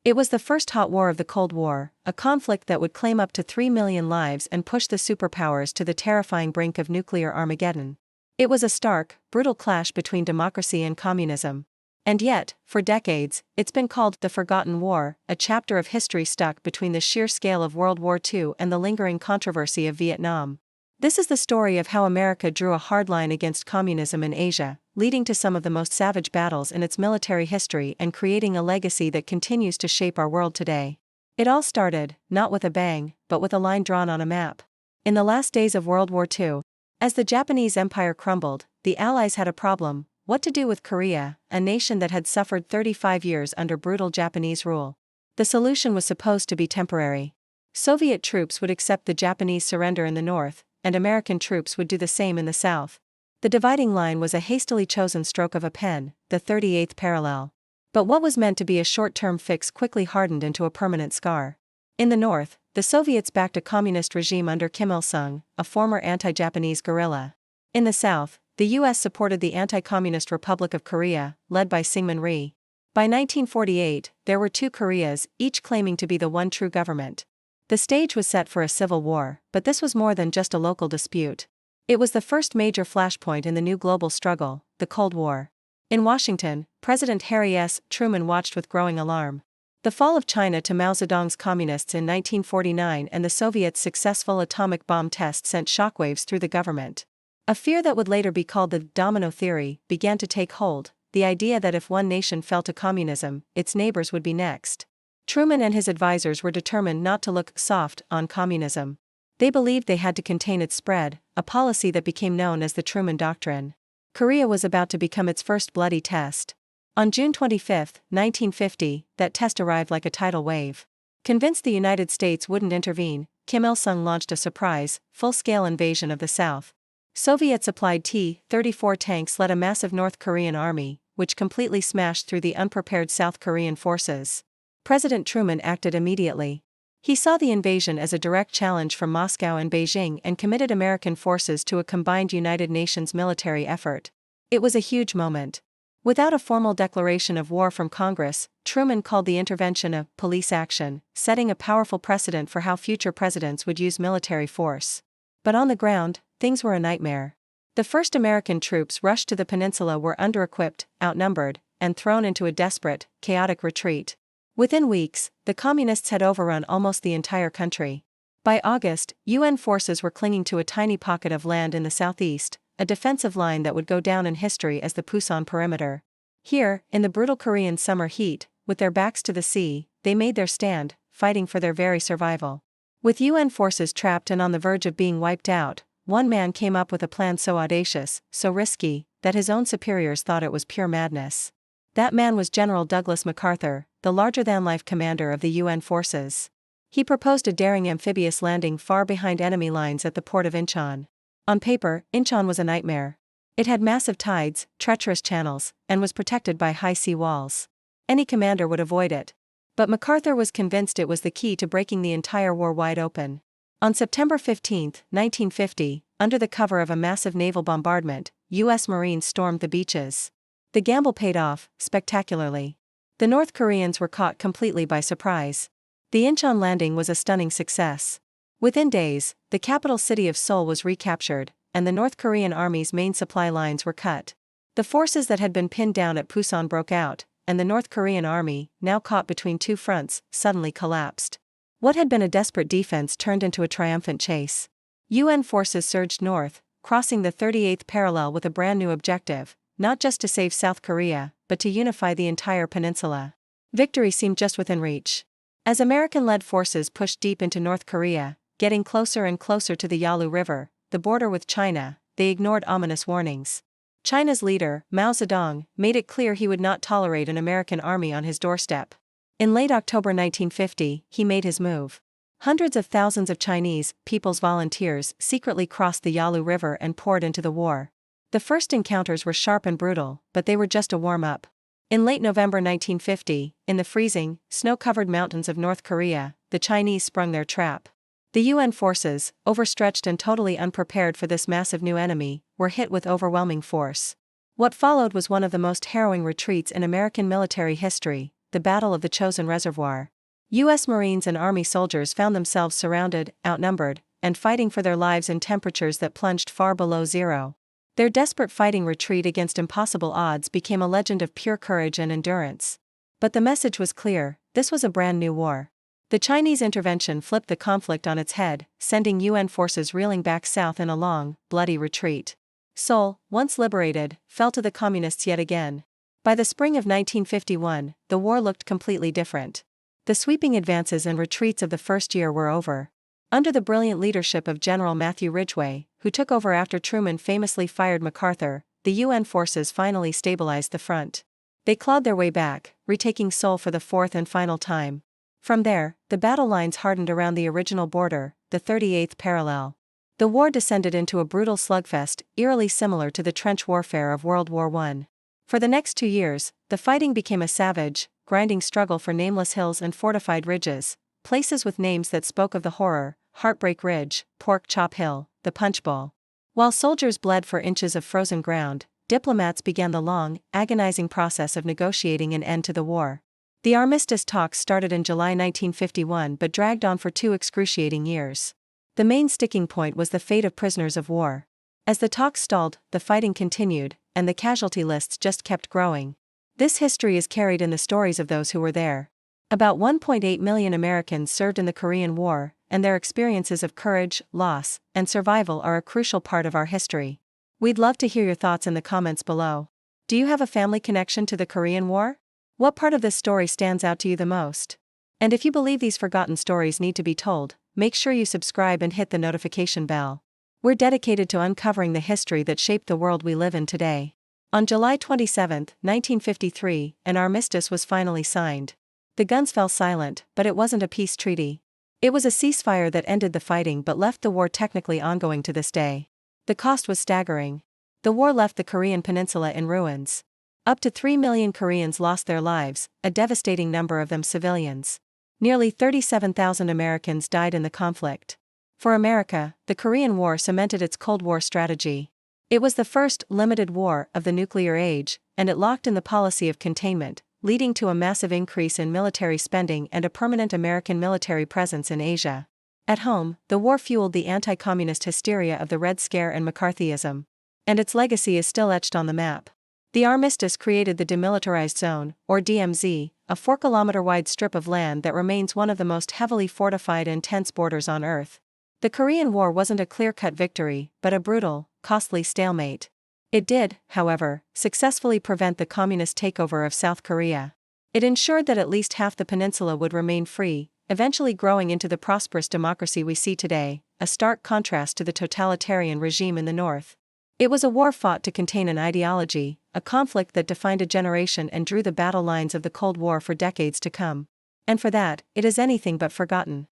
It was the first hot war of the Cold War, a conflict that would claim up to 3 million lives and push the superpowers to the terrifying brink of nuclear Armageddon. It was a stark, brutal clash between democracy and communism. And yet, for decades, it's been called the Forgotten War, a chapter of history stuck between the sheer scale of World War II and the lingering controversy of Vietnam. This is the story of how America drew a hard line against communism in Asia, leading to some of the most savage battles in its military history and creating a legacy that continues to shape our world today. It all started, not with a bang, but with a line drawn on a map. In the last days of World War II, as the Japanese Empire crumbled, the Allies had a problem: what to do with Korea, a nation that had suffered 35 years under brutal Japanese rule. The solution was supposed to be temporary. Soviet troops would accept the Japanese surrender in the north, and American troops would do the same in the south. The dividing line was a hastily chosen stroke of a pen, the 38th parallel. But what was meant to be a short-term fix quickly hardened into a permanent scar. In the north, the Soviets backed a communist regime under Kim Il-sung, a former anti-Japanese guerrilla. In the south, the U.S. supported the anti-communist Republic of Korea, led by Syngman Rhee. By 1948, there were two Koreas, each claiming to be the one true government. The stage was set for a civil war, but this was more than just a local dispute. It was the first major flashpoint in the new global struggle, the Cold War. In Washington, President Harry S. Truman watched with growing alarm. The fall of China to Mao Zedong's communists in 1949 and the Soviets' successful atomic bomb test sent shockwaves through the government. A fear that would later be called the domino theory began to take hold, the idea that if one nation fell to communism, its neighbors would be next. Truman and his advisors were determined not to look soft on communism. They believed they had to contain its spread, a policy that became known as the Truman Doctrine. Korea was about to become its first bloody test. On June 25, 1950, that test arrived like a tidal wave. Convinced the United States wouldn't intervene, Kim Il-sung launched a surprise, full-scale invasion of the South. Soviet-supplied T-34 tanks led a massive North Korean army, which completely smashed through the unprepared South Korean forces. President Truman acted immediately. He saw the invasion as a direct challenge from Moscow and Beijing and committed American forces to a combined United Nations military effort. It was a huge moment. Without a formal declaration of war from Congress, Truman called the intervention a police action, setting a powerful precedent for how future presidents would use military force. But on the ground, things were a nightmare. The first American troops rushed to the peninsula were under-equipped, outnumbered, and thrown into a desperate, chaotic retreat. Within weeks, the communists had overrun almost the entire country. By August, UN forces were clinging to a tiny pocket of land in the southeast, a defensive line that would go down in history as the Pusan Perimeter. Here, in the brutal Korean summer heat, with their backs to the sea, they made their stand, fighting for their very survival. With UN forces trapped and on the verge of being wiped out, one man came up with a plan so audacious, so risky, that his own superiors thought it was pure madness. That man was General Douglas MacArthur, the larger-than-life commander of the UN forces. He proposed a daring amphibious landing far behind enemy lines at the port of Incheon. On paper, Incheon was a nightmare. It had massive tides, treacherous channels, and was protected by high sea walls. Any commander would avoid it. But MacArthur was convinced it was the key to breaking the entire war wide open. On September 15, 1950, under the cover of a massive naval bombardment, U.S. Marines stormed the beaches. The gamble paid off, spectacularly. The North Koreans were caught completely by surprise. The Incheon landing was a stunning success. Within days, the capital city of Seoul was recaptured, and the North Korean army's main supply lines were cut. The forces that had been pinned down at Pusan broke out, and the North Korean army, now caught between two fronts, suddenly collapsed. What had been a desperate defense turned into a triumphant chase. UN forces surged north, crossing the 38th parallel with a brand new objective, not just to save South Korea, but to unify the entire peninsula. Victory seemed just within reach. As American-led forces pushed deep into North Korea, getting closer and closer to the Yalu River, the border with China, they ignored ominous warnings. China's leader, Mao Zedong, made it clear he would not tolerate an American army on his doorstep. In late October 1950, he made his move. Hundreds of thousands of Chinese People's Volunteers secretly crossed the Yalu River and poured into the war. The first encounters were sharp and brutal, but they were just a warm-up. In late November 1950, in the freezing, snow-covered mountains of North Korea, the Chinese sprung their trap. The UN forces, overstretched and totally unprepared for this massive new enemy, were hit with overwhelming force. What followed was one of the most harrowing retreats in American military history, the Battle of the Chosin Reservoir. U.S. Marines and Army soldiers found themselves surrounded, outnumbered, and fighting for their lives in temperatures that plunged far below zero. Their desperate fighting retreat against impossible odds became a legend of pure courage and endurance. But the message was clear: this was a brand new war. The Chinese intervention flipped the conflict on its head, sending UN forces reeling back south in a long, bloody retreat. Seoul, once liberated, fell to the Communists yet again. By the spring of 1951, the war looked completely different. The sweeping advances and retreats of the first year were over. Under the brilliant leadership of General Matthew Ridgway, who took over after Truman famously fired MacArthur, the UN forces finally stabilized the front. They clawed their way back, retaking Seoul for the fourth and final time. From there, the battle lines hardened around the original border, the 38th parallel. The war descended into a brutal slugfest, eerily similar to the trench warfare of World War I. For the next 2 years, the fighting became a savage, grinding struggle for nameless hills and fortified ridges, places with names that spoke of the horror: Heartbreak Ridge, Pork Chop Hill, the Punch Bowl. While soldiers bled for inches of frozen ground, diplomats began the long, agonizing process of negotiating an end to the war. The armistice talks started in July 1951 but dragged on for 2 excruciating years. The main sticking point was the fate of prisoners of war. As the talks stalled, the fighting continued, and the casualty lists just kept growing. This history is carried in the stories of those who were there. About 1.8 million Americans served in the Korean War, and their experiences of courage, loss, and survival are a crucial part of our history. We'd love to hear your thoughts in the comments below. Do you have a family connection to the Korean War? What part of this story stands out to you the most? And if you believe these forgotten stories need to be told, make sure you subscribe and hit the notification bell. We're dedicated to uncovering the history that shaped the world we live in today. On July 27, 1953, an armistice was finally signed. The guns fell silent, but it wasn't a peace treaty. It was a ceasefire that ended the fighting but left the war technically ongoing to this day. The cost was staggering. The war left the Korean Peninsula in ruins. Up to 3 million Koreans lost their lives, a devastating number of them civilians. Nearly 37,000 Americans died in the conflict. For America, the Korean War cemented its Cold War strategy. It was the first limited war of the nuclear age, and it locked in the policy of containment, leading to a massive increase in military spending and a permanent American military presence in Asia. At home, the war fueled the anti-communist hysteria of the Red Scare and McCarthyism. And its legacy is still etched on the map. The armistice created the Demilitarized Zone, or DMZ, a 4-kilometer-wide strip of land that remains one of the most heavily fortified and tense borders on Earth. The Korean War wasn't a clear-cut victory, but a brutal, costly stalemate. It did, however, successfully prevent the communist takeover of South Korea. It ensured that at least half the peninsula would remain free, eventually growing into the prosperous democracy we see today, a stark contrast to the totalitarian regime in the north. It was a war fought to contain an ideology, a conflict that defined a generation and drew the battle lines of the Cold War for decades to come. And for that, it is anything but forgotten.